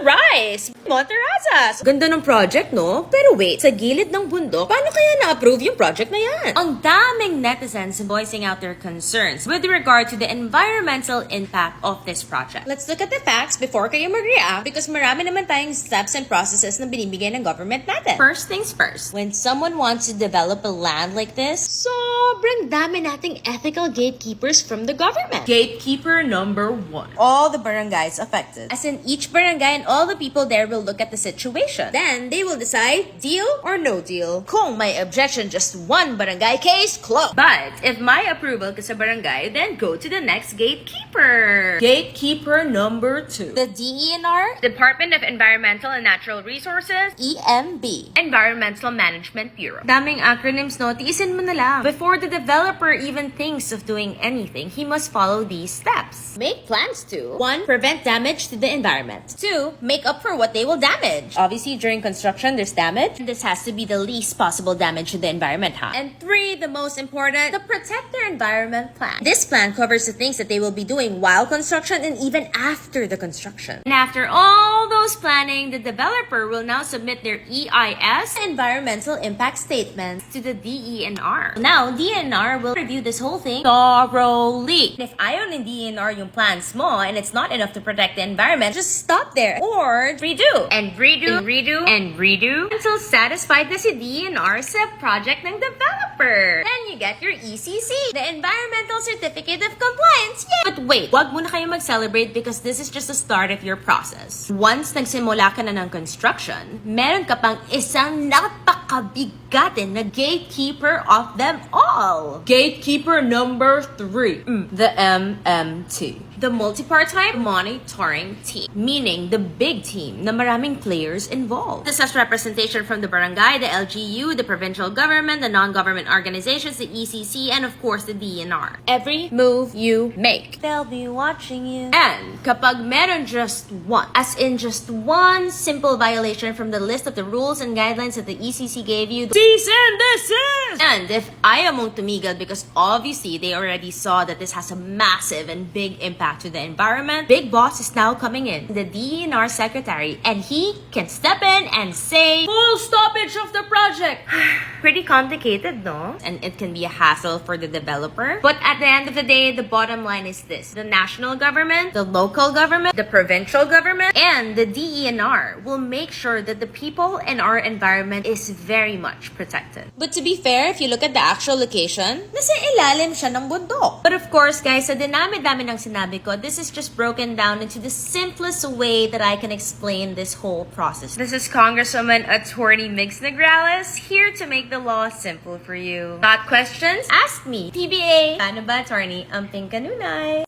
rise! Monterrazas! Ganda ng project, no? Pero wait, sa gilid ng bundok, paano kaya na-approve yung project na yan? Ang daming netizens voicing out their concerns with regard to the environmental impact of this project. Let's look at the facts before kayo magreact because marami naman tayong steps and processes na binibigay ng government natin. First things first, when someone wants to develop a land like this, Sobrang dami nating ethical gatekeepers from the government. Gatekeeper number 1. All the barangays affected. As in each barangay and all the people there will look at the situation. Then, they will decide deal or no deal. Kung may objection, just one barangay case, closed. But if my approval ka sa barangay, then go to the next gatekeeper. Gatekeeper number 2. The DENR, Department of Environmental and Natural Resources, EMB. Environmental Management Bureau. Daming acronyms, no? Tiisin mo na lang. Before the developer even thinks of doing anything, he must follow these steps. Make plans to 1. Prevent damage to the environment. 2. Make up for what they will damage. Obviously, during construction, there's damage. This has to be the least possible damage to the environment, huh? And 3, the most important, the protect their environment plan. This plan covers the things that they will be doing while construction and even after the construction. And after all those planning, the developer will now submit their EIS Environmental impact statement. to the DENR. Now, DENR will review this whole thing thoroughly. And if ayaw ng DENR yung plans mo and it's not enough to protect the environment, just stop there or redo. And redo, and redo, and redo until satisfied na si DENR sa project ng developer. Then you get your ECC, the Environmental Certificate of Compliance. Yeah! But wait, wag muna kayo mag-celebrate because this is just the start of your process. Once nagsimula ka na ng construction, meron ka pang isang napakabigatin na gatekeeper of them all. Gatekeeper number 3, the MMT. The Multipartite Monitoring Team, meaning the big team na maraming players involved. This has representation from the barangay, the LGU, the provincial government, the non-government organizations, the ECC, and of course the DENR. Every move you make, They'll be watching you. And kapag meron just one, as in just one simple violation from the list of the rules and guidelines that the ECC gave you, cease and desist! and if ayaw mong tumigil because obviously they already saw that this has a massive and big impact to the environment, Big Boss is now coming in, the DENR secretary, and he can step in and say, Full stoppage of the project! pretty complicated, no? And it can be a hassle for the developer. But at the end of the day, the bottom line is this. The national government, the local government, the provincial government, and the DENR will make sure that the people and our environment is very much protected. But to be fair, if you look at the actual location, nasa ilalim siya ng bundok. But of course, guys, sa dinami-dami ng sinabi ko, this is just broken down into the simplest way that I can explain this whole process. This is Congresswoman Atty. Migs Nograles, here to make the law simple for you. Got questions? Ask me. PBA. Paano ba, attorney? Amping kanunay.